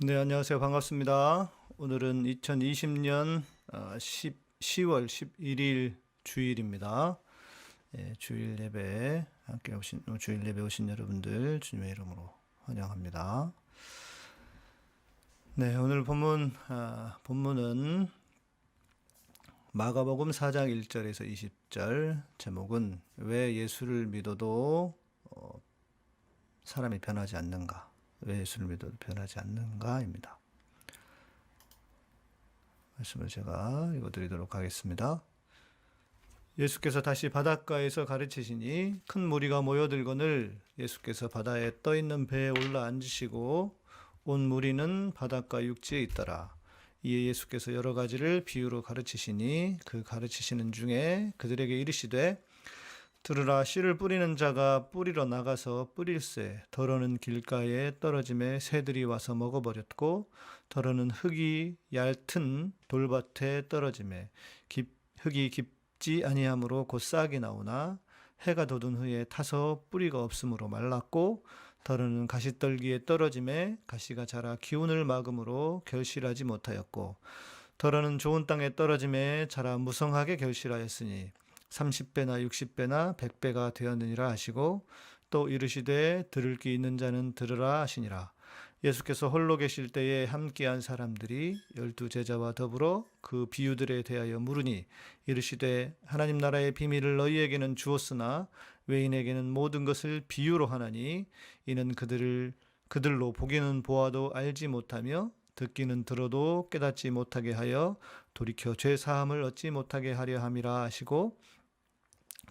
네, 안녕하세요. 반갑습니다. 오늘은 2020년 10월 11일 주일입니다. 주일 예배 함께 주일 예배 오신 여러분들 주님의 이름으로 환영합니다. 네, 오늘 본문은 마가복음 4장 1절에서 20절, 제목은 왜 예수를 믿어도 사람이 변하지 않는가? 왜 예수를 믿어도 변하지 않는가입니다. 말씀을 제가 읽어드리도록 하겠습니다. 예수께서 다시 바닷가에서 가르치시니 큰 무리가 모여들거늘 예수께서 바다에 떠있는 배에 올라 앉으시고 온 무리는 바닷가 육지에 있더라. 이에 예수께서 여러 가지를 비유로 가르치시니 그 가르치시는 중에 그들에게 이르시되 들으라, 씨를 뿌리는 자가 뿌리러 나가서 뿌릴새 더러는 길가에 떨어짐에 새들이 와서 먹어버렸고 더러는 흙이 얇은 돌밭에 떨어짐에 흙이 깊지 아니하므로 곧 싹이 나오나 해가 돋은 후에 타서 뿌리가 없으므로 말랐고 더러는 가시떨기에 떨어짐에 가시가 자라 기운을 막음으로 결실하지 못하였고 더러는 좋은 땅에 떨어짐에 자라 무성하게 결실하였으니 30배나 60배나 100배가 되었느니라 하시고 또 이르시되 들을 귀 있는 자는 들으라 하시니라. 예수께서 홀로 계실 때에 함께한 사람들이 12제자와 더불어 그 비유들에 대하여 물으니 이르시되 하나님 나라의 비밀을 너희에게는 주었으나 외인에게는 모든 것을 비유로 하나니 이는 그들로 보기는 보아도 알지 못하며 듣기는 들어도 깨닫지 못하게 하여 돌이켜 죄 사함을 얻지 못하게 하려 함이라 하시고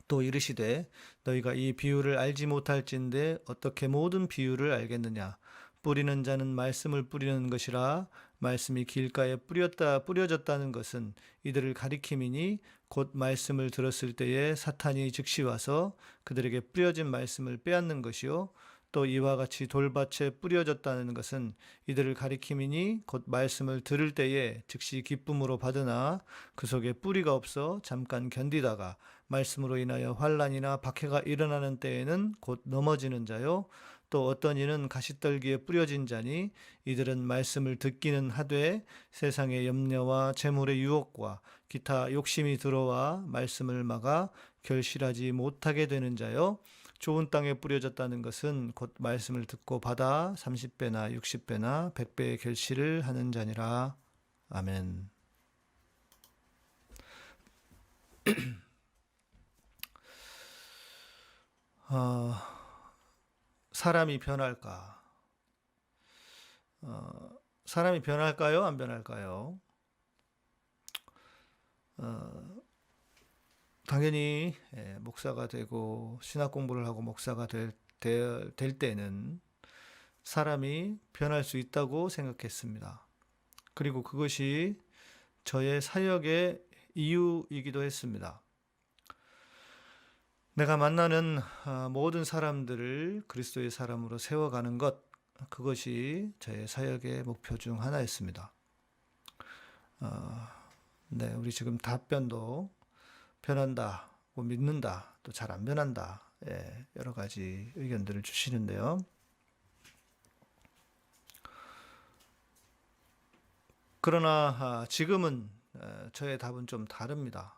또 이르시되 너희가 이 비유를 알지 못할진대 어떻게 모든 비유를 알겠느냐. 뿌리는 자는 말씀을 뿌리는 것이라. 말씀이 길가에 뿌려졌다는 것은 이들을 가리킴이니 곧 말씀을 들었을 때에 사탄이 즉시 와서 그들에게 뿌려진 말씀을 빼앗는 것이요 또 이와 같이 돌밭에 뿌려졌다는 것은 이들을 가리킴이니 곧 말씀을 들을 때에 즉시 기쁨으로 받으나 그 속에 뿌리가 없어 잠깐 견디다가 말씀으로 인하여 환난이나 박해가 일어나는 때에는 곧 넘어지는 자요 또 어떤 이는 가시떨기에 뿌려진 자니 이들은 말씀을 듣기는 하되 세상의 염려와 재물의 유혹과 기타 욕심이 들어와 말씀을 막아 결실하지 못하게 되는 자요 좋은 땅에 뿌려졌다는 것은 곧 말씀을 듣고 받아 30배나 60배나 100배의 결실을 하는 자니라. 아멘. 사람이 변할까? 사람이 변할까요? 안 변할까요? 당연히 목사가 되고 신학 공부를 하고 목사가 될 때는 사람이 변할 수 있다고 생각했습니다. 그리고 그것이 저의 사역의 이유이기도 했습니다. 내가 만나는 모든 사람들을 그리스도의 사람으로 세워가는 것, 그것이 저의 사역의 목표 중 하나였습니다. 네, 우리 지금 답변도 변한다고 믿는다, 또 잘 안 변한다, 여러 가지 의견들을 주시는데요. 그러나 지금은 저의 답은 좀 다릅니다.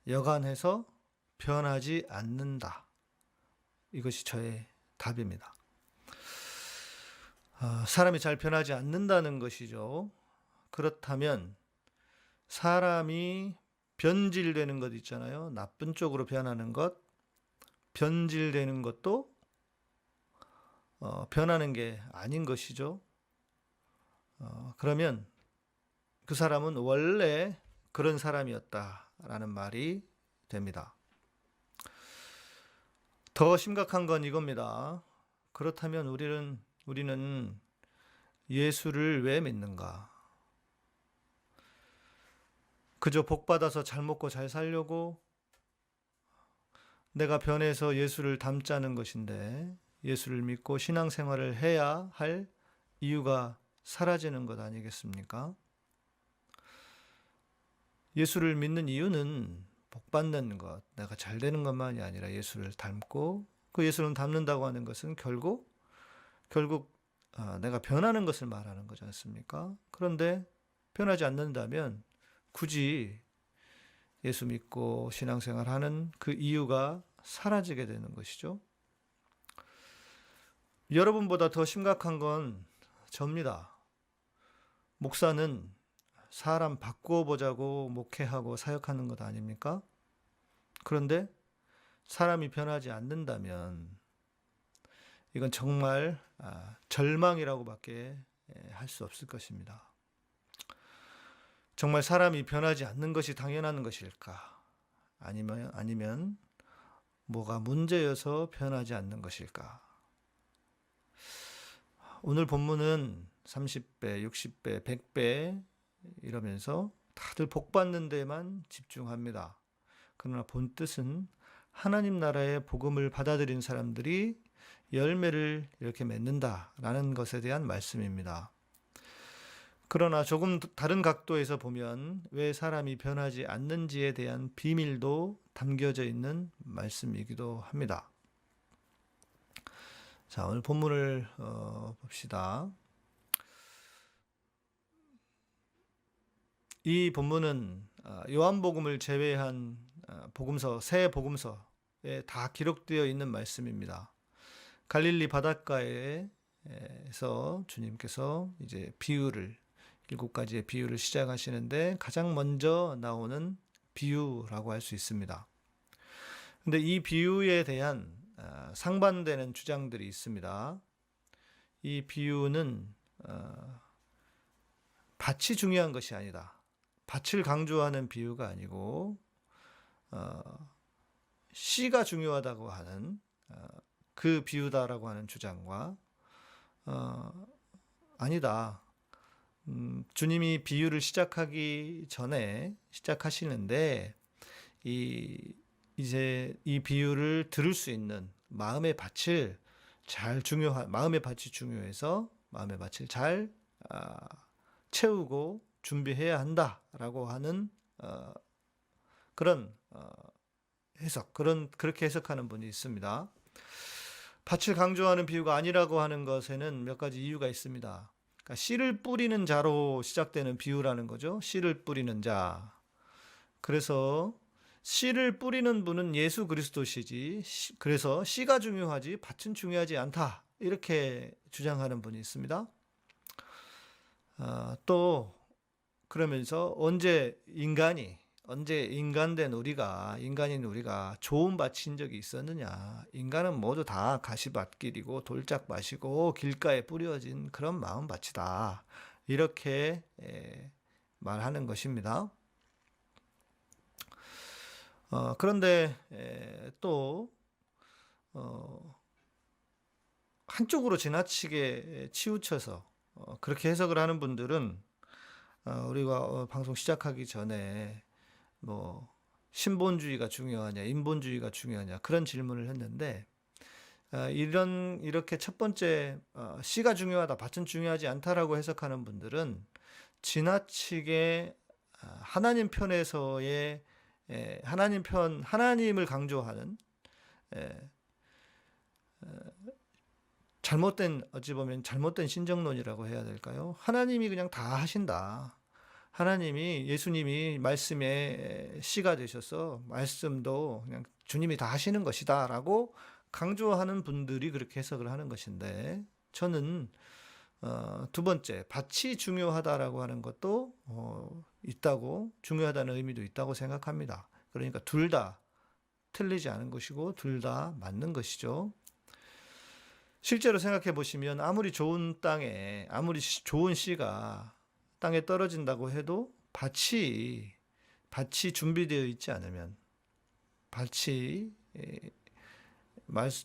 여간해서 변하지 않는다. 이것이 저의 답입니다. 사람이 잘 변하지 않는다는 것이죠. 그렇다면 사람이 변질되는 것 있잖아요. 나쁜 쪽으로 변하는 것, 변질되는 것도 변하는 게 아닌 것이죠. 그러면 그 사람은 원래 그런 사람이었다라는 말이 됩니다. 더 심각한 건 이겁니다. 그렇다면 우리는 예수를 왜 믿는가? 그저 복받아서 잘 먹고 잘 살려고 내가 변해서 예수를 닮자는 것인데 예수를 믿고 신앙생활을 해야 할 이유가 사라지는 것 아니겠습니까? 예수를 믿는 이유는 복받는 것, 내가 잘 되는 것만이 아니라 예수를 닮고 그 예수를 닮는다고 하는 것은 결국 내가 변하는 것을 말하는 거지 않습니까? 그런데 변하지 않는다면 굳이 예수 믿고 신앙생활하는 그 이유가 사라지게 되는 것이죠. 여러분보다 더 심각한 건 접니다. 목사는 사람 바꾸어 보자고 목회하고 사역하는 것 아닙니까? 그런데 사람이 변하지 않는다면 이건 정말 절망이라고밖에 할 수 없을 것입니다. 정말 사람이 변하지 않는 것이 당연한 것일까? 아니면 뭐가 문제여서 변하지 않는 것일까? 오늘 본문은 30배, 60배, 100배 이러면서 다들 복 받는 데만 집중합니다. 그러나 본뜻은 하나님 나라의 복음을 받아들인 사람들이 열매를 이렇게 맺는다라는 것에 대한 말씀입니다. 그러나 조금 다른 각도에서 보면 왜 사람이 변하지 않는지에 대한 비밀도 담겨져 있는 말씀이기도 합니다. 자, 오늘 본문을 봅시다. 이 본문은 요한복음을 제외한 복음서, 세 복음서에 다 기록되어 있는 말씀입니다. 갈릴리 바닷가에서 주님께서 이제 비유를 7가지의 비유를 시작하시는데 가장 먼저 나오는 비유라고 할 수 있습니다. 근데 이 비유에 대한 상반되는 주장들이 있습니다. 이 비유는 밭이 중요한 것이 아니다. 밭을 강조하는 비유가 아니고 씨가 중요하다고 하는 그 비유다라고 하는 주장과 아니다. 주님이 비유를 시작하기 전에 시작하시는데 이제 이 비유를 들을 수 있는 마음의 밭을 마음의 밭이 중요해서 마음의 밭을 잘 채우고 준비해야 한다라고 하는 그런 해석, 그렇게 해석하는 분이 있습니다. 밭을 강조하는 비유가 아니라고 하는 것에는 몇 가지 이유가 있습니다. 그러니까 씨를 뿌리는 자로 시작되는 비유라는 거죠. 씨를 뿌리는 자. 그래서 씨를 뿌리는 분은 예수 그리스도시지. 그래서 씨가 중요하지 밭은 중요하지 않다. 이렇게 주장하는 분이 있습니다. 또 그러면서 언제 인간인 우리가 좋은 밭인 적이 있었느냐. 인간은 모두 다 가시밭길이고 돌짝밭이고 길가에 뿌려진 그런 마음밭이다. 이렇게 말하는 것입니다. 그런데 또 한쪽으로 지나치게 치우쳐서 그렇게 해석을 하는 분들은 우리가 방송 시작하기 전에 뭐 신본주의가 중요하냐, 인본주의가 중요하냐 그런 질문을 했는데 이렇게 첫 번째 씨가 중요하다, 밭은 중요하지 않다라고 해석하는 분들은 지나치게 하나님 편에서의 하나님을 강조하는 어찌 보면 잘못된 신정론이라고 해야 될까요? 하나님이 그냥 다 하신다. 예수님이 말씀의 씨가 되셔서 말씀도 그냥 주님이 다 하시는 것이다 라고 강조하는 분들이 그렇게 해석을 하는 것인데, 저는 두 번째, 밭이 중요하다라고 하는 것도 중요하다는 의미도 있다고 생각합니다. 그러니까 둘 다 틀리지 않은 것이고 둘 다 맞는 것이죠. 실제로 생각해 보시면 아무리 좋은 씨가 땅에 떨어진다고 해도 밭이 준비되어 있지 않으면,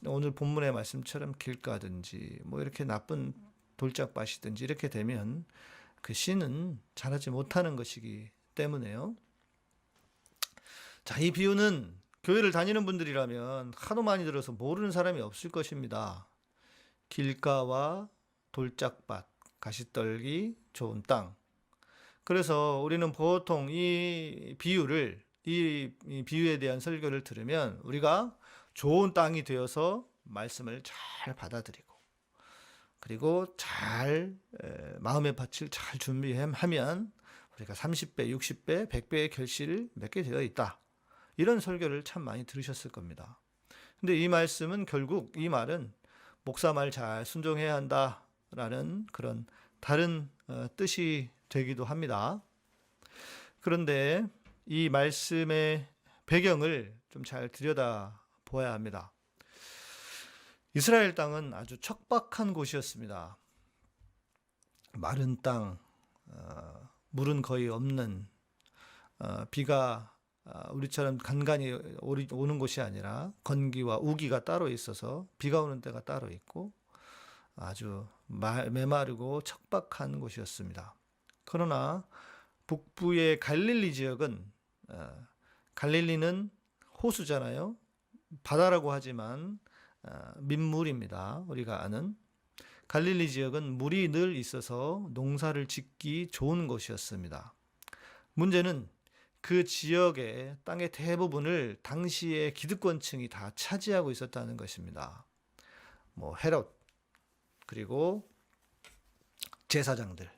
오늘 본문의 말씀처럼 길가든지 뭐 이렇게 나쁜 돌짝밭이든지 이렇게 되면 그 씨는 자라지 못하는 것이기 때문에요. 자, 이 비유는 교회를 다니는 분들이라면 하도 많이 들어서 모르는 사람이 없을 것입니다. 길가와 돌짝밭, 가시떨기, 좋은 땅. 그래서 우리는 보통 이 비유에 대한 설교를 들으면 우리가 좋은 땅이 되어서 말씀을 잘 받아들이고, 그리고 잘 마음의 밭을 잘 준비하면 우리가 30배, 60배, 100배의 결실을 맺게 되어 있다. 이런 설교를 참 많이 들으셨을 겁니다. 근데 이 말씀은 결국 이 말은 목사 말 잘 순종해야 한다라는 그런 다른 뜻이 되기도 합니다. 그런데 이 말씀의 배경을 좀 잘 들여다 보아야 합니다. 이스라엘 땅은 아주 척박한 곳이었습니다. 마른 땅, 물은 거의 없는, 비가 우리처럼 간간히 오는 곳이 아니라 건기와 우기가 따로 있어서 비가 오는 때가 따로 있고 아주 메마르고 척박한 곳이었습니다. 그러나 북부의 갈릴리 지역은, 갈릴리는 호수잖아요. 바다라고 하지만 민물입니다. 우리가 아는 갈릴리 지역은 물이 늘 있어서 농사를 짓기 좋은 곳이었습니다. 문제는 그 지역의 땅의 대부분을 당시의 기득권층이 다 차지하고 있었다는 것입니다. 헤롯, 그리고 제사장들,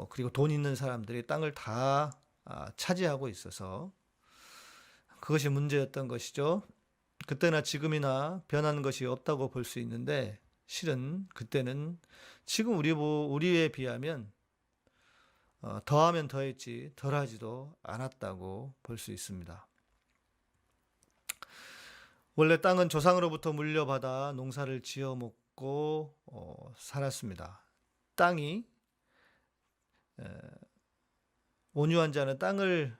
그리고 돈 있는 사람들이 땅을 다 차지하고 있어서 그것이 문제였던 것이죠. 그때나 지금이나 변한 것이 없다고 볼 수 있는데 실은 그때는 지금 우리에 비하면 더하면 더했지 덜하지도 않았다고 볼 수 있습니다. 원래 땅은 조상으로부터 물려받아 농사를 지어 먹고 살았습니다. 땅이 온유한 자는 땅을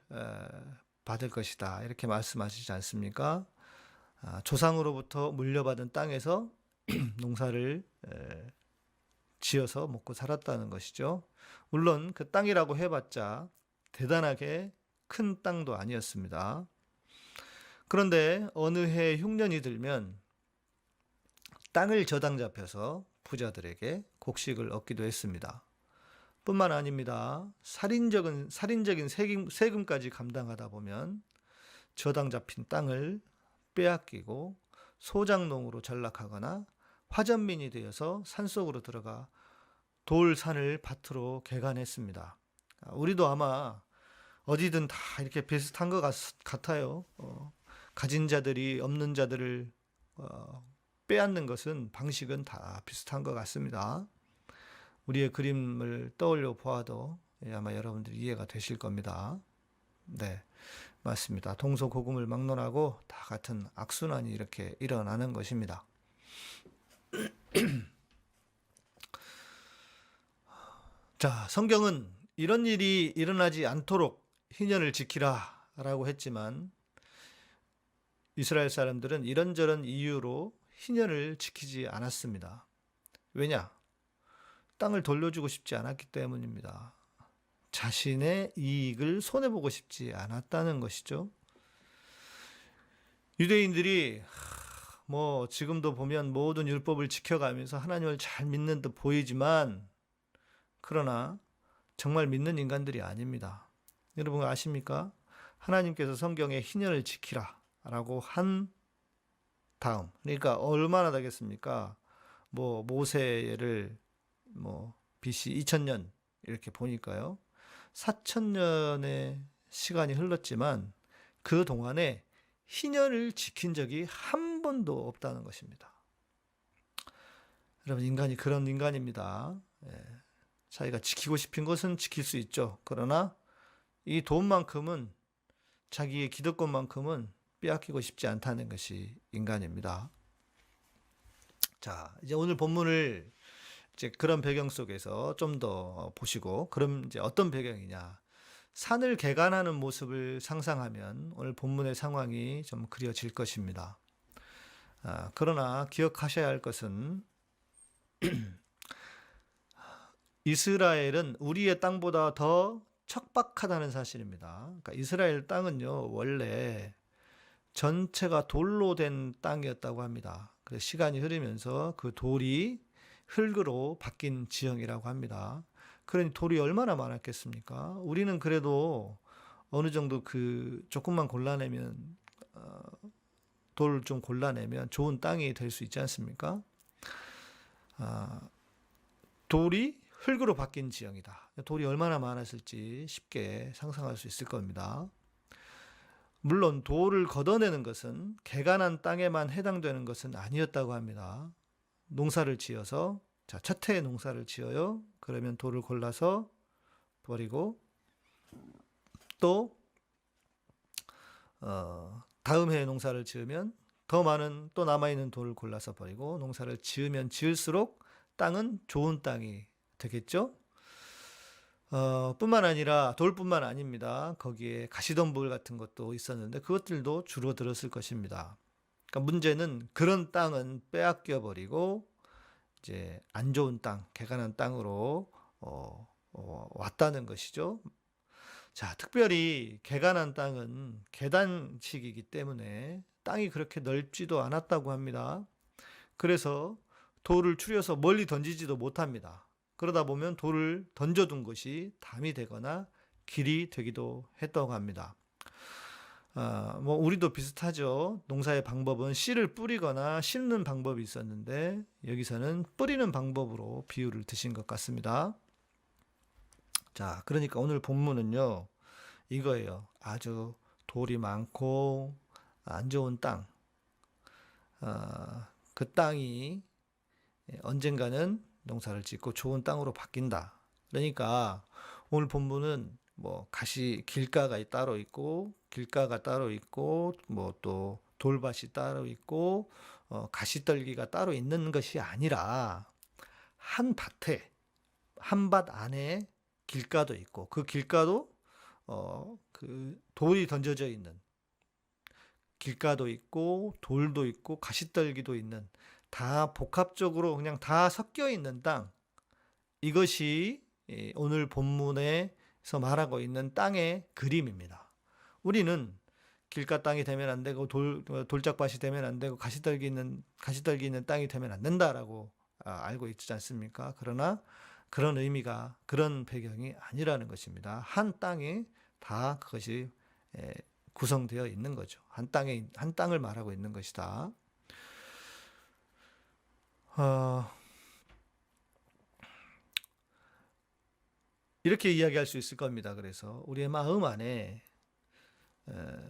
받을 것이다 이렇게 말씀하시지 않습니까? 조상으로부터 물려받은 땅에서 농사를 지어서 먹고 살았다는 것이죠. 물론 그 땅이라고 해봤자 대단하게 큰 땅도 아니었습니다. 그런데 어느 해 흉년이 들면 땅을 저당 잡혀서 부자들에게 곡식을 얻기도 했습니다. 뿐만 아닙니다. 살인적인 세금까지 감당하다 보면 저당 잡힌 땅을 빼앗기고 소작농으로 전락하거나 화전민이 되어서 산속으로 들어가 돌산을 밭으로 개간했습니다. 우리도 아마 어디든 다 이렇게 비슷한 것 같아요. 가진 자들이 없는 자들을 빼앗는 것은 방식은 다 비슷한 것 같습니다. 우리의 그림을 떠올려 보아도 아마 여러분들이 이해가 되실 겁니다. 네, 맞습니다. 동서고금을 막론하고 다 같은 악순환이 이렇게 일어나는 것입니다. 자, 성경은 이런 일이 일어나지 않도록 희년을 지키라 라고 했지만 이스라엘 사람들은 이런저런 이유로 희년을 지키지 않았습니다. 왜냐? 땅을 돌려주고 싶지 않았기 때문입니다. 자신의 이익을 손해보고 싶지 않았다는 것이죠. 유대인들이 지금도 보면 모든 율법을 지켜가면서 하나님을 잘 믿는 듯 보이지만 그러나 정말 믿는 인간들이 아닙니다. 여러분 아십니까? 하나님께서 성경에 희년을 지키라 라고 한 다음, 그러니까 얼마나 되겠습니까? 모세를 BC 2000년 이렇게 보니까요. 4000년의 시간이 흘렀지만 그 동안에 희년을 지킨 적이 한 번도 없다는 것입니다. 여러분 인간이 그런 인간입니다. 자기가 지키고 싶은 것은 지킬 수 있죠. 그러나 이 돈만큼은 자기의 기득권만큼은 빼앗기고 싶지 않다는 것이 인간입니다. 자, 이제 오늘 본문을 이제 그런 배경 속에서 좀 더 보시고, 그럼 이제 어떤 배경이냐? 산을 개간하는 모습을 상상하면 오늘 본문의 상황이 좀 그려질 것입니다. 그러나 기억하셔야 할 것은 이스라엘은 우리의 땅보다 더 척박하다는 사실입니다. 그러니까 이스라엘 땅은요, 원래 전체가 돌로 된 땅이었다고 합니다. 그래서 시간이 흐르면서 그 돌이 흙으로 바뀐 지형이라고 합니다. 그러니 돌이 얼마나 많았겠습니까? 우리는 그래도 어느 정도 조금만 골라내면 돌을 좀 골라내면 좋은 땅이 될 수 있지 않습니까? 아, 돌이 흙으로 바뀐 지형이다. 돌이 얼마나 많았을지 쉽게 상상할 수 있을 겁니다. 물론 돌을 걷어내는 것은 개간한 땅에만 해당되는 것은 아니었다고 합니다. 농사를 지어서 첫 해에 농사를 지어요. 그러면 돌을 골라서 버리고 또 다음 해에 농사를 지으면 더 많은 또 남아있는 돌을 골라서 버리고 농사를 지으면 지을수록 땅은 좋은 땅이 되겠죠. 뿐만 아니라 돌뿐만 아닙니다. 거기에 가시덤불 같은 것도 있었는데 그것들도 줄어들었을 것입니다. 그러니까 문제는 그런 땅은 빼앗겨 버리고 이제 안 좋은 땅, 개간한 땅으로 왔다는 것이죠. 자, 특별히 개간한 땅은 계단식이기 때문에 땅이 그렇게 넓지도 않았다고 합니다. 그래서 돌을 추려서 멀리 던지지도 못합니다. 그러다 보면 돌을 던져둔 것이 담이 되거나 길이 되기도 했다고 합니다. 뭐 우리도 비슷하죠. 농사의 방법은 씨를 뿌리거나 심는 방법이 있었는데 여기서는 뿌리는 방법으로 비유를 드신 것 같습니다. 자, 그러니까 오늘 본문은요, 이거예요. 아주 돌이 많고 안 좋은 땅. 그 땅이 언젠가는 농사를 짓고 좋은 땅으로 바뀐다. 그러니까 오늘 본문은 뭐 길가가 따로 있고 길가가 따로 있고 뭐 또 돌밭이 따로 있고 가시떨기가 따로 있는 것이 아니라 한 밭에 한 밭 안에 길가도 있고 그 길가도 그 돌이 던져져 있는 길가도 있고 돌도 있고 가시떨기도 있는 다 복합적으로 그냥 다 섞여 있는 땅, 이것이 오늘 본문에서 말하고 있는 땅의 그림입니다. 우리는 길가 땅이 되면 안 되고 돌짝밭이 되면 안 되고 가시떨기 있는 땅이 되면 안 된다라고 알고 있지 않습니까? 그러나 그런 의미가 그런 배경이 아니라는 것입니다. 한 땅에 다 그것이 구성되어 있는 거죠. 한 땅을 말하고 있는 것이다. 이렇게 이야기할 수 있을 겁니다. 그래서 우리의 마음 안에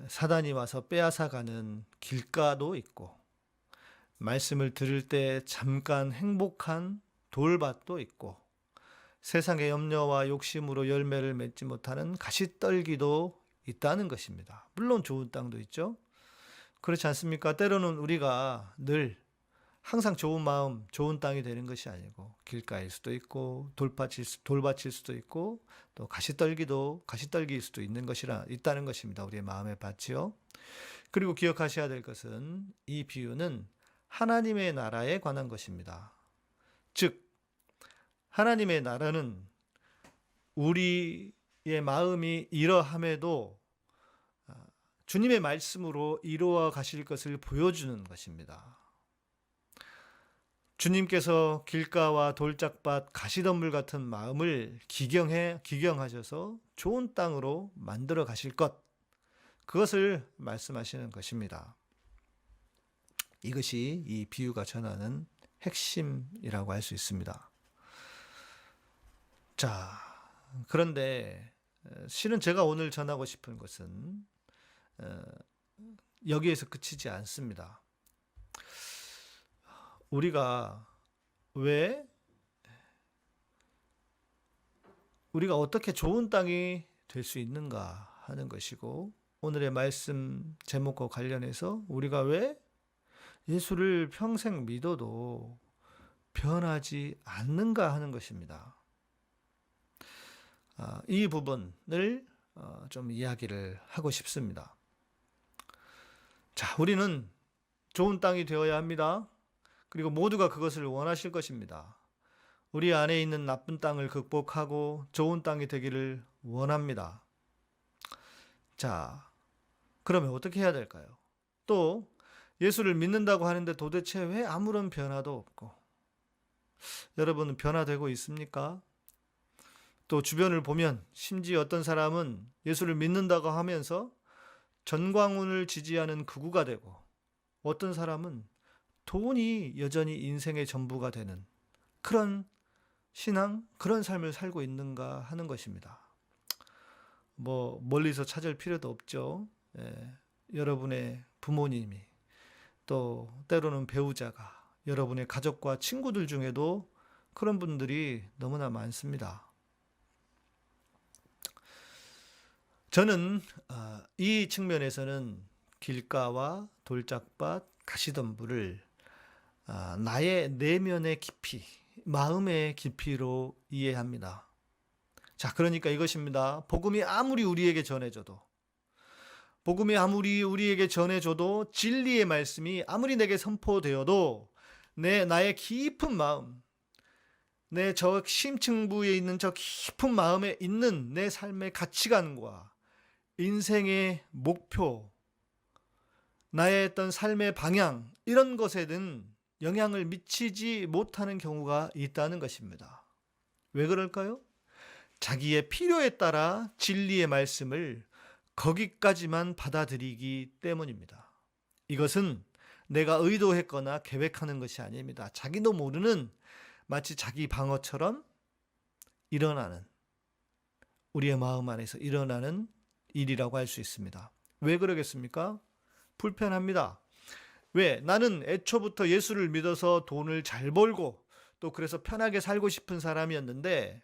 사단이 와서 빼앗아가는 길가도 있고 말씀을 들을 때 잠깐 행복한 돌밭도 있고 세상의 염려와 욕심으로 열매를 맺지 못하는 가시떨기도 있다는 것입니다. 물론 좋은 땅도 있죠. 그렇지 않습니까? 때로는 우리가 늘 항상 좋은 마음, 좋은 땅이 되는 것이 아니고 길가일 수도 있고 돌밭일 수도 있고 또 가시떨기일 수도 있다는 것입니다. 우리의 마음의 밭이요. 그리고 기억하셔야 될 것은 이 비유는 하나님의 나라에 관한 것입니다. 즉 하나님의 나라는 우리의 마음이 이러함에도 주님의 말씀으로 이루어 가실 것을 보여주는 것입니다. 주님께서 길가와 돌짝밭, 가시덤불 같은 마음을 기경하셔서 좋은 땅으로 만들어 가실 것, 그것을 말씀하시는 것입니다. 이것이 이 비유가 전하는 핵심이라고 할 수 있습니다. 자, 그런데 실은 제가 오늘 전하고 싶은 것은 여기에서 그치지 않습니다. 우리가 어떻게 좋은 땅이 될 수 있는가 하는 것이고, 오늘의 말씀 제목과 관련해서 우리가 왜 예수를 평생 믿어도 변하지 않는가 하는 것입니다. 이 부분을 좀 이야기를 하고 싶습니다. 자, 우리는 좋은 땅이 되어야 합니다. 그리고 모두가 그것을 원하실 것입니다. 우리 안에 있는 나쁜 땅을 극복하고 좋은 땅이 되기를 원합니다. 자, 그러면 어떻게 해야 될까요? 또 예수를 믿는다고 하는데 도대체 왜 아무런 변화도 없고, 여러분은 변화되고 있습니까? 또 주변을 보면 심지어 어떤 사람은 예수를 믿는다고 하면서 전광훈을 지지하는 극우가 되고, 어떤 사람은 돈이 여전히 인생의 전부가 되는 그런 신앙, 그런 삶을 살고 있는가 하는 것입니다. 뭐 멀리서 찾을 필요도 없죠. 여러분의 부모님이, 또 때로는 배우자가, 여러분의 가족과 친구들 중에도 그런 분들이 너무나 많습니다. 저는 이 측면에서는 길가와 돌짝밭, 가시덤불을 나의 내면의 깊이, 마음의 깊이로 이해합니다. 자, 그러니까 이것입니다. 복음이 아무리 우리에게 전해져도, 복음이 아무리 우리에게 전해져도, 진리의 말씀이 아무리 내게 선포되어도 나의 깊은 마음, 내 저 심층부에 있는 저 깊은 마음에 있는 내 삶의 가치관과 인생의 목표, 나의 어떤 삶의 방향, 이런 것에는 영향을 미치지 못하는 경우가 있다는 것입니다. 왜 그럴까요? 자기의 필요에 따라 진리의 말씀을 거기까지만 받아들이기 때문입니다. 이것은 내가 의도했거나 계획하는 것이 아닙니다. 자기도 모르는, 마치 자기 방어처럼 일어나는, 우리의 마음 안에서 일어나는 일이라고 할 수 있습니다. 왜 그러겠습니까? 불편합니다. 왜? 나는 애초부터 예수를 믿어서 돈을 잘 벌고 또 그래서 편하게 살고 싶은 사람이었는데,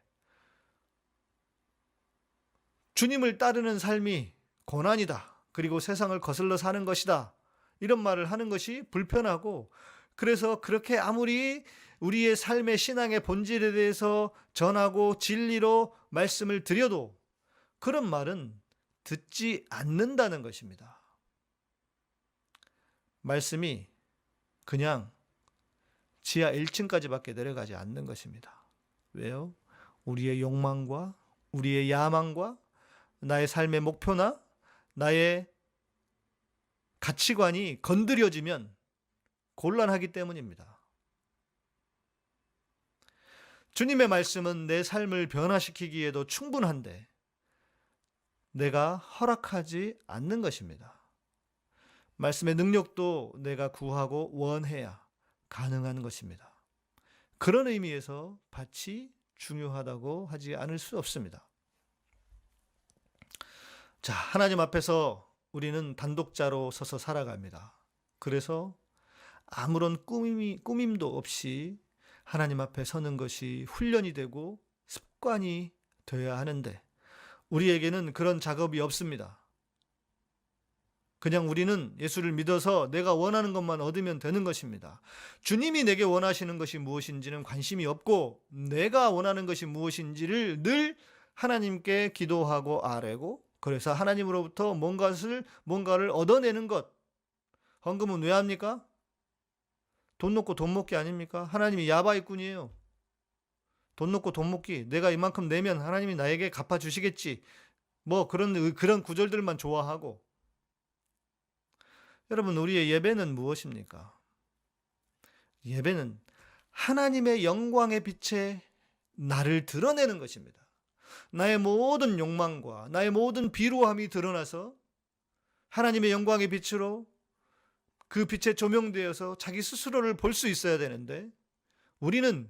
주님을 따르는 삶이 고난이다, 그리고 세상을 거슬러 사는 것이다, 이런 말을 하는 것이 불편하고, 그래서 그렇게 아무리 우리의 삶의 신앙의 본질에 대해서 전하고 진리로 말씀을 드려도 그런 말은 듣지 않는다는 것입니다. 말씀이 그냥 지하 1층까지밖에 내려가지 않는 것입니다. 왜요? 우리의 욕망과 우리의 야망과 나의 삶의 목표나 나의 가치관이 건드려지면 곤란하기 때문입니다. 주님의 말씀은 내 삶을 변화시키기에도 충분한데 내가 허락하지 않는 것입니다. 말씀의 능력도 내가 구하고 원해야 가능한 것입니다. 그런 의미에서 밭이 중요하다고 하지 않을 수 없습니다. 자, 하나님 앞에서 우리는 단독자로 서서 살아갑니다. 그래서 아무런 꾸밈도 없이 하나님 앞에 서는 것이 훈련이 되고 습관이 되어야 하는데, 우리에게는 그런 작업이 없습니다. 그냥 우리는 예수를 믿어서 내가 원하는 것만 얻으면 되는 것입니다. 주님이 내게 원하시는 것이 무엇인지는 관심이 없고, 내가 원하는 것이 무엇인지를 늘 하나님께 기도하고 아뢰고, 그래서 하나님으로부터 뭔가를 얻어내는 것. 헌금은 왜 합니까? 돈 놓고 돈 먹기 아닙니까? 하나님이 야바이꾼이에요. 돈 놓고 돈 먹기. 내가 이만큼 내면 하나님이 나에게 갚아주시겠지. 뭐 그런 구절들만 좋아하고. 여러분, 우리의 예배는 무엇입니까? 예배는 하나님의 영광의 빛에 나를 드러내는 것입니다. 나의 모든 욕망과 나의 모든 비루함이 드러나서 하나님의 영광의 빛으로 그 빛에 조명되어서 자기 스스로를 볼 수 있어야 되는데, 우리는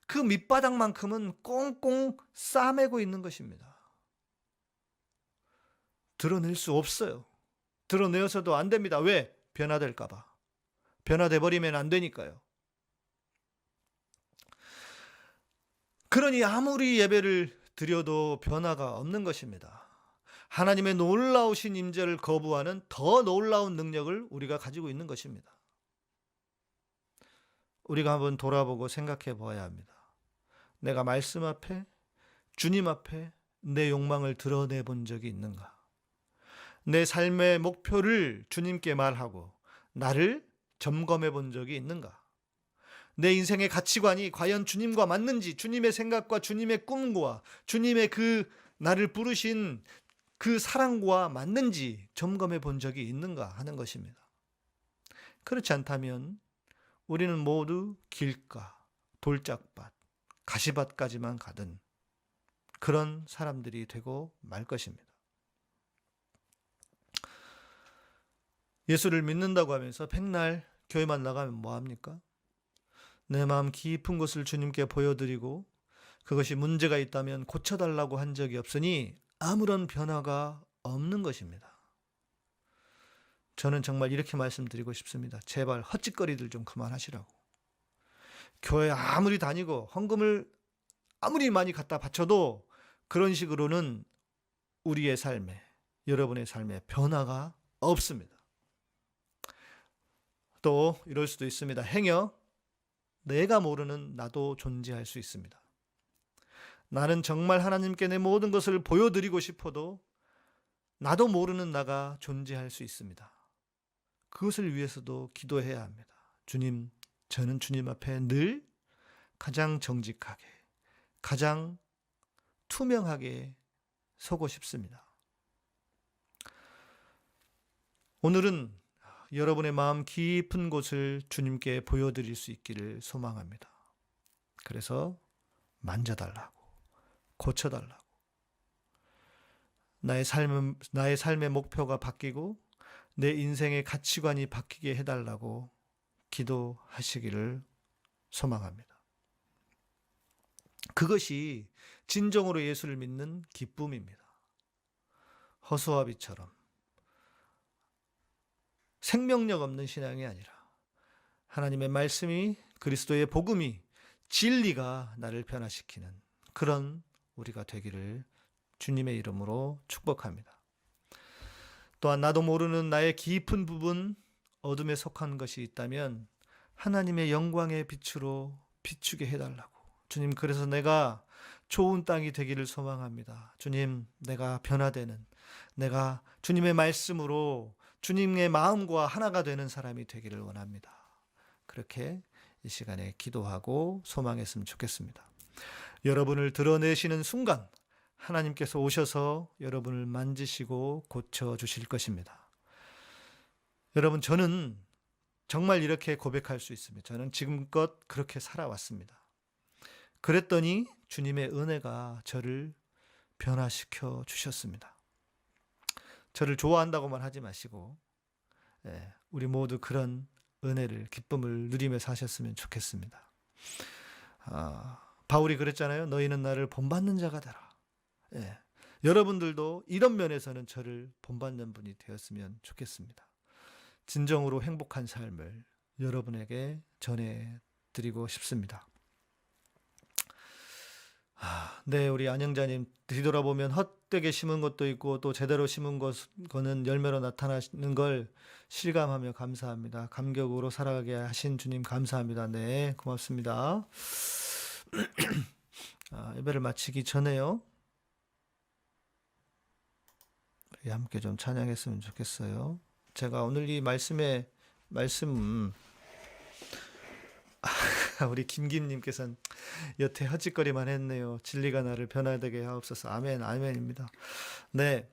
그 밑바닥만큼은 꽁꽁 싸매고 있는 것입니다. 드러낼 수 없어요. 드러내어서도 안 됩니다. 왜? 변화될까 봐. 변화돼 버리면 안 되니까요. 그러니 아무리 예배를 드려도 변화가 없는 것입니다. 하나님의 놀라우신 임재를 거부하는 더 놀라운 능력을 우리가 가지고 있는 것입니다. 우리가 한번 돌아보고 생각해 보아야 합니다. 내가 말씀 앞에, 주님 앞에 내 욕망을 드러내 본 적이 있는가? 내 삶의 목표를 주님께 말하고 나를 점검해 본 적이 있는가? 내 인생의 가치관이 과연 주님과 맞는지, 주님의 생각과 주님의 꿈과 주님의 그 나를 부르신 그 사랑과 맞는지 점검해 본 적이 있는가 하는 것입니다. 그렇지 않다면 우리는 모두 길가, 돌짝밭, 가시밭까지만 가든 그런 사람들이 되고 말 것입니다. 예수를 믿는다고 하면서 백날 교회만 나가면 뭐합니까? 내 마음 깊은 곳을 주님께 보여드리고 그것이 문제가 있다면 고쳐달라고 한 적이 없으니 아무런 변화가 없는 것입니다. 저는 정말 이렇게 말씀드리고 싶습니다. 제발 헛짓거리들 좀 그만하시라고. 교회 아무리 다니고 헌금을 아무리 많이 갖다 바쳐도 그런 식으로는 우리의 삶에, 여러분의 삶에 변화가 없습니다. 또 이럴 수도 있습니다. 행여 내가 모르는 나도 존재할 수 있습니다. 나는 정말 하나님께 내 모든 것을 보여드리고 싶어도 나도 모르는 나가 존재할 수 있습니다. 그것을 위해서도 기도해야 합니다. 주님, 저는 주님 앞에 늘 가장 정직하게, 가장 투명하게 서고 싶습니다. 오늘은 여러분의 마음 깊은 곳을 주님께 보여드릴 수 있기를 소망합니다. 그래서 만져달라고, 고쳐달라고, 나의 삶의 목표가 바뀌고 내 인생의 가치관이 바뀌게 해달라고 기도하시기를 소망합니다. 그것이 진정으로 예수를 믿는 기쁨입니다. 허수아비처럼 생명력 없는 신앙이 아니라 하나님의 말씀이, 그리스도의 복음이, 진리가 나를 변화시키는 그런 우리가 되기를 주님의 이름으로 축복합니다. 또한 나도 모르는 나의 깊은 부분, 어둠에 속한 것이 있다면 하나님의 영광의 빛으로 비추게 해달라고. 주님, 그래서 내가 좋은 땅이 되기를 소망합니다. 주님, 내가 변화되는, 내가 주님의 말씀으로 주님의 마음과 하나가 되는 사람이 되기를 원합니다. 그렇게 이 시간에 기도하고 소망했으면 좋겠습니다. 여러분을 드러내시는 순간 하나님께서 오셔서 여러분을 만지시고 고쳐주실 것입니다. 여러분, 저는 정말 이렇게 고백할 수 있습니다. 저는 지금껏 그렇게 살아왔습니다. 그랬더니 주님의 은혜가 저를 변화시켜 주셨습니다. 저를 좋아한다고만 하지 마시고 우리 모두 그런 은혜를, 기쁨을 누리며 사셨으면 좋겠습니다. 바울이 그랬잖아요. 너희는 나를 본받는 자가 되라. 여러분들도 이런 면에서는 저를 본받는 분이 되었으면 좋겠습니다. 진정으로 행복한 삶을 여러분에게 전해드리고 싶습니다. 네, 우리 안영자님, 뒤돌아보면 헛되게 심은 것도 있고 또 제대로 심은 거는 열매로 나타나는 걸 실감하며 감사합니다. 감격으로 살아가게 하신 주님 감사합니다. 네, 고맙습니다. 예배를 마치기 전에요, 우리 함께 좀 찬양했으면 좋겠어요. 제가 오늘 이 말씀 우리 김김님께서는 여태 헛짓거리만 했네요. 진리가 나를 변화되게 하옵소서. 아멘, 아멘입니다. 네,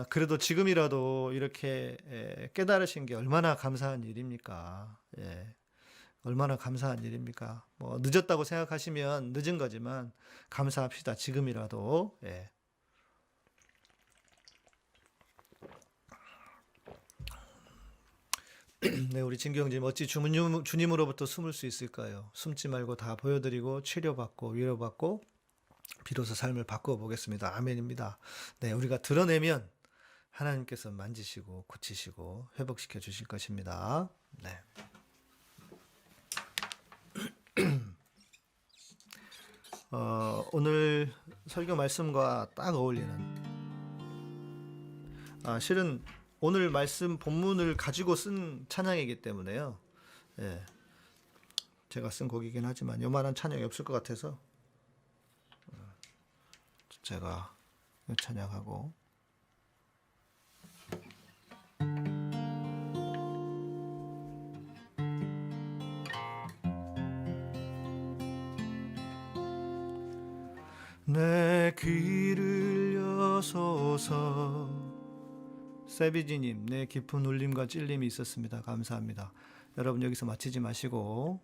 그래도 지금이라도 이렇게 깨달으신 게 얼마나 감사한 일입니까? 얼마나 감사한 일입니까? 뭐 늦었다고 생각하시면 늦은 거지만 감사합시다. 지금이라도. 네, 우리 진경님, 어찌 주님으로부터 숨을 수 있을까요? 숨지 말고 다 보여드리고 치료받고 위로받고 비로소 삶을 바꿔보겠습니다. 아멘입니다. 네, 우리가 드러내면 하나님께서 만지시고 고치시고 회복시켜 주실 것입니다. 네. 오늘 설교 말씀과 딱 어울리는, 실은 오늘 말씀 본문을 가지고 쓴 찬양이기 때문에요. 제가 쓴 곡이긴 하지만 요만한 찬양이 없을 것 같아서 제가 찬양하고, 내 귀를 여소서. 세비지님, 네, 깊은 울림과 찔림이 있었습니다. 감사합니다. 여러분, 여기서 마치지 마시고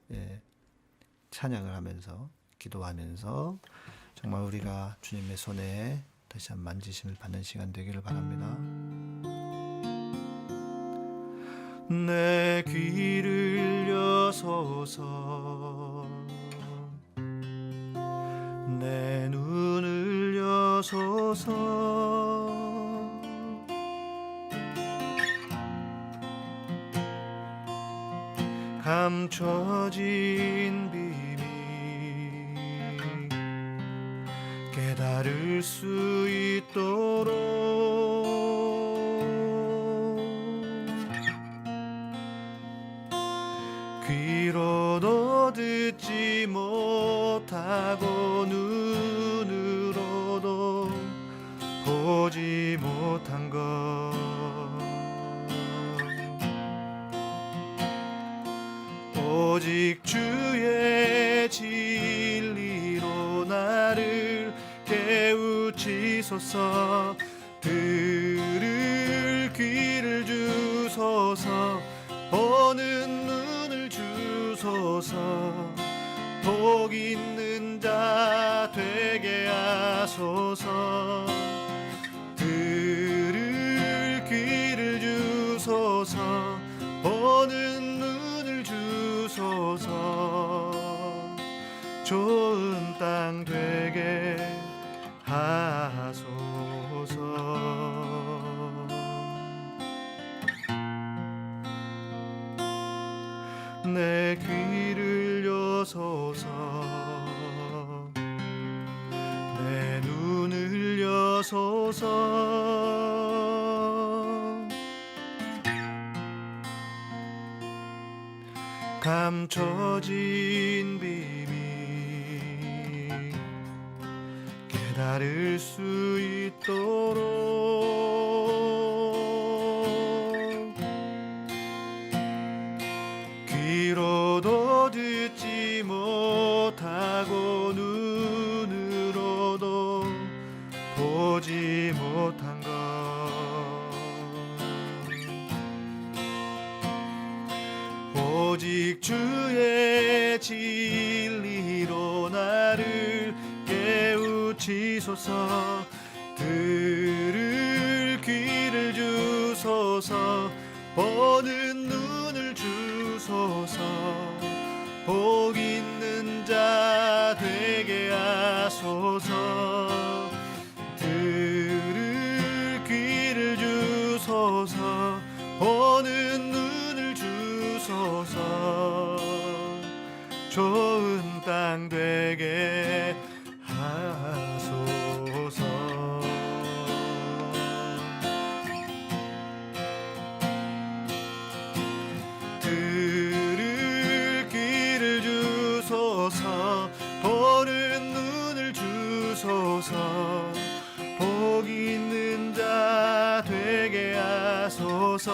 찬양을 하면서, 기도하면서 정말 우리가 주님의 손에 다시 한번 만지심을 받는 시간 되기를 바랍니다. 내 귀를 여소서 내 눈을 여소서 감춰진 비밀 깨달을 수 있도록 귀로도 듣지 못하고 눈으로도 보지 못한 것 오직 주의 진리로 나를 깨우치소서 들을 귀를 주소서 보는 눈을 주소서 복 있는 자 되게 하소서 들을 귀를 주소서 보는 눈을 주소서 좋은 땅 되게 하소서 내 귀를 여소서 내 눈을 여소서 감춰진 비밀 깨달을 수 있도록 귀로도 듣지 못하고 눈으로도 보지 못한 것 오직 주의 진리로 나를 깨우치소서 들을 귀를 주소서 보는 눈을 주소서 복 있는 자 되게 하소서 들을 귀를 주소서 보는 눈을 주소서 좋은 땅 되게 하소서 들을 귀를 주소서 보는 눈을 주소서 복 있는 자 되게 하소서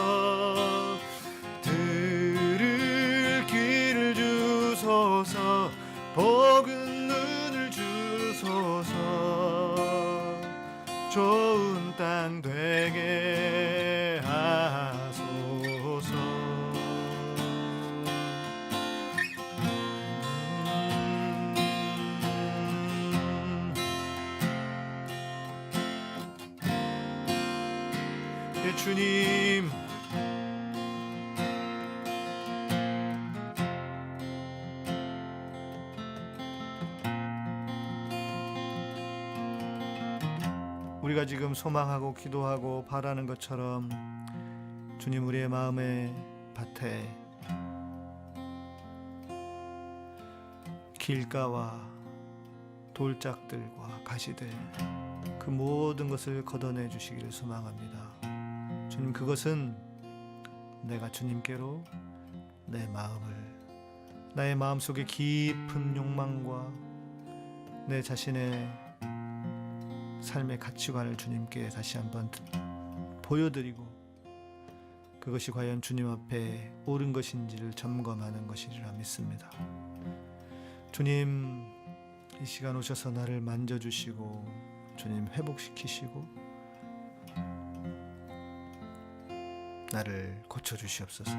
들을 귀를 주소서 복은 눈을 주소서 좋은 땅 되게 하소서 예, 주님 우리가 지금 소망하고 기도하고 바라는 것처럼 주님 우리의 마음의 밭에 길가와 돌짝들과 가시들 그 모든 것을 걷어내 주시기를 소망합니다. 주님 그것은 내가 주님께로 내 마음을 나의 마음속에 깊은 욕망과 내 자신의 삶의 가치관을 주님께 다시 한번 보여드리고 그것이 과연 주님 앞에 옳은 것인지를 점검하는 것이리라 믿습니다. 주님 이 시간 오셔서 나를 만져주시고 주님 회복시키시고 나를 고쳐주시옵소서.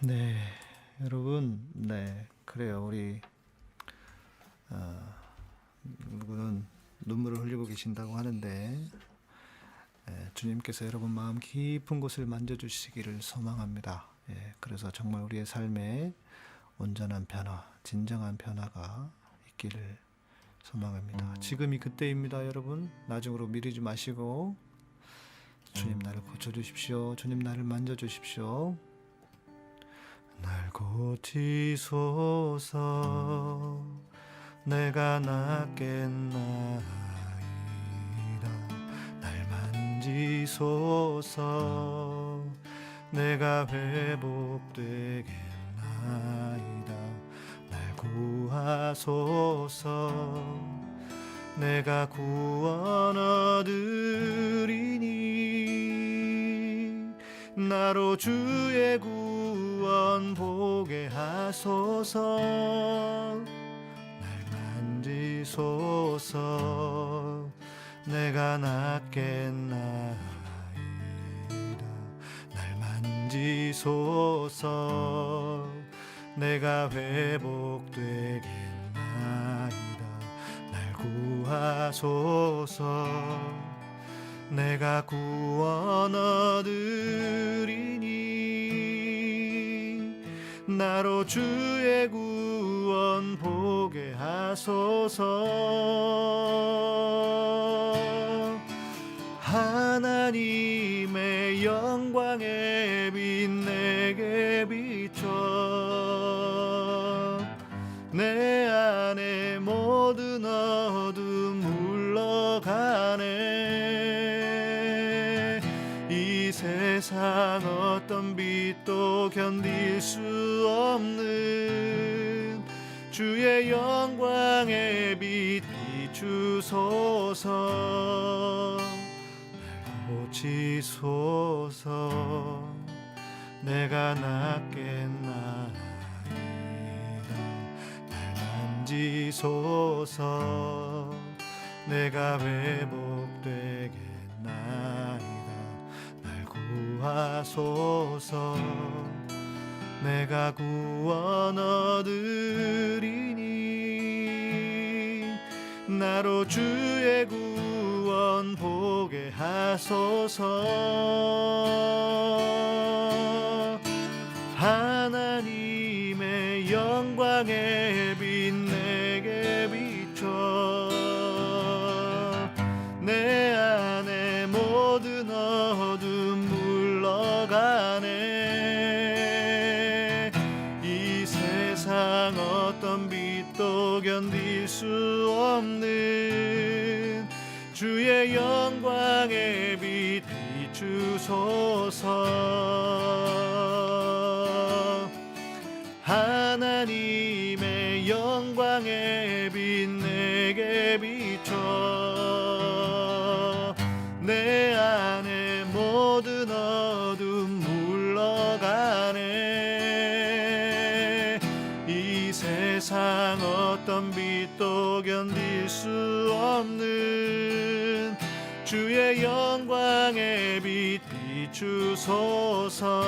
네, 여러분, 네, 그래요. 우리 누구는 눈물을 흘리고 계신다고 하는데 주님께서 여러분 마음 깊은 곳을 만져주시기를 소망합니다. 그래서 정말 우리의 삶에 온전한 변화, 진정한 변화가 있기를 소망합니다. 지금이 그때입니다, 여러분. 나중으로 미루지 마시고 주님 나를 고쳐주십시오. 주님 나를 만져주십시오. 날 고치소서. 내가 낫겠나이다. 날 만지소서. 내가 회복되겠나이다. 날 구하소서. 내가 구원 얻으리니 나로 주의 구원 보게 하소서. 날 만지소서. 내가 낫겠나이다. 날 만지소서. 내가 회복되겠나이다. 날 구하소서. 내가 구원 얻으리니 나로 주의 구원 보게 하소서. 하나님의 영광의 빛 내게 비춰 내 안에 모든 어둠 물러가네. 이 세상 어떤 빛도 견딜 수 없는 주의 영광의 빛 비추소서. 날 고치소서. 내가 낫겠나이다. 날 만지소서. 내가 회복되겠나이다. 날 구하소서. 내가 구원 얻으리니 나로 주의 구원 보게 하소서. 하나님의 영광의 빛 내게 비춰 내 안에 모든 어둠 물러가네. 이 세상 어떤 빛도 견딜 수 없는 주의 영광의 빛 비추소서. 하나님의 영광의 빛 내게 비춰 내 안에 모든 어둠 물러가네. 이 세상 어떤 빛도 견딜 수 없는 주의 영광의 빛 비추소서.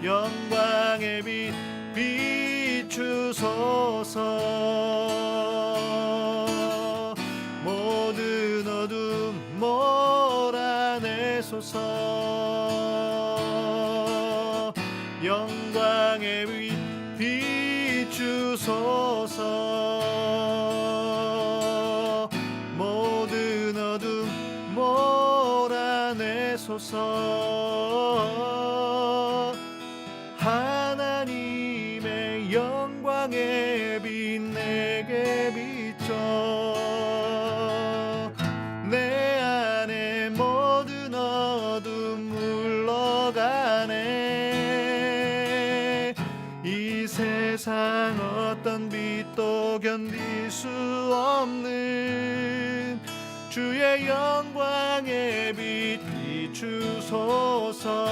영광의 빛 비추소서. 모든 어둠 몰아내소서. 영광의 빛 비추소서. 모든 어둠 몰아내소서. 하나님의 영광의 빛 내게 비춰 내 안에 모든 어둠 물러가네. 이 세상 어떤 빛도 견딜 수 없는 주의 영광의 빛 비추소서.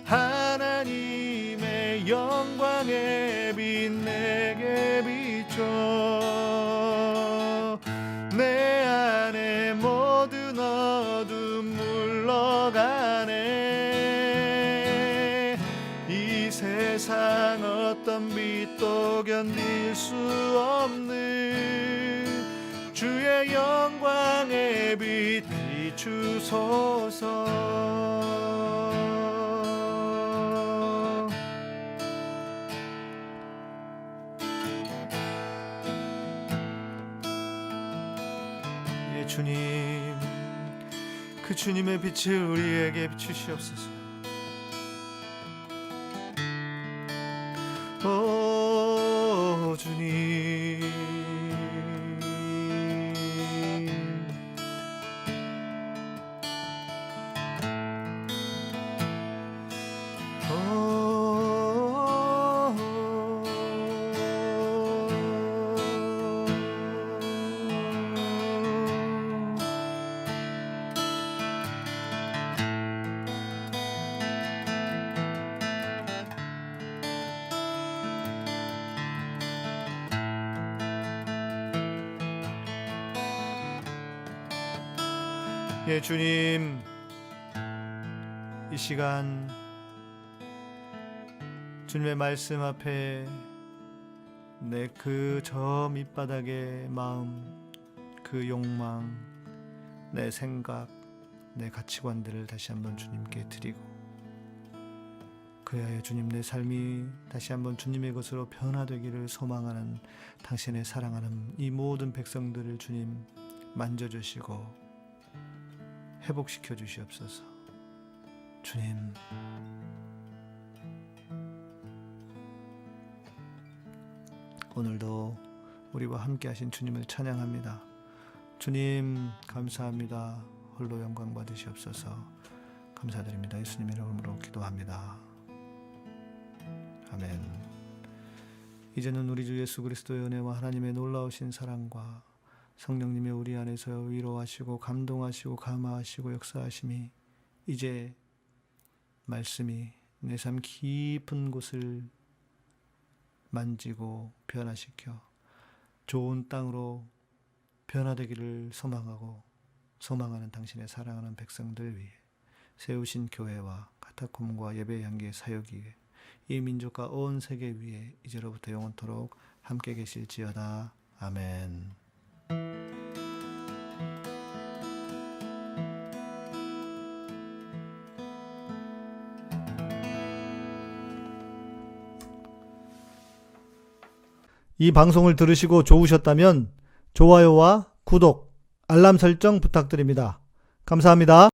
하나님의 영광의 빛 내게 비춰 내 안에 모든 어떤 빛도 견딜 수 없는 주의 영광의 빛 비추소서. 예, 주님, 그 주님의 빛을 우리에게 비추시옵소서. 오 주님, 예, 주님, 이 시간 주님의 말씀 앞에 내 그 저 밑바닥의 마음, 그 욕망, 내 생각, 내 가치관들을 다시 한번 주님께 드리고, 그야의 주님, 내 삶이 다시 한번 주님의 것으로 변화되기를 소망하는 당신의 사랑하는 이 모든 백성들을 주님 만져주시고 회복시켜 주시옵소서. 주님, 오늘도 우리와 함께 하신 주님을 찬양합니다. 주님 감사합니다. 홀로 영광 받으시옵소서. 감사드립니다. 예수님의 이름으로 기도합니다. 아멘. 이제는 우리 주 예수 그리스도의 은혜와 하나님의 놀라우신 사랑과 성령님의 우리 안에서 위로하시고 감동하시고 감화하시고 역사하심이 이제 말씀이 내 삶 깊은 곳을 만지고 변화시켜 좋은 땅으로 변화되기를 소망하는 당신의 사랑하는 백성들 위해 세우신 교회와 카타콤과 예배 향기의 사역 위에 이 민족과 온 세계 위에 이제로부터 영원토록 함께 계실지어다. 아멘. 이 방송을 들으시고 좋으셨다면 좋아요와 구독, 알람 설정 부탁드립니다. 감사합니다.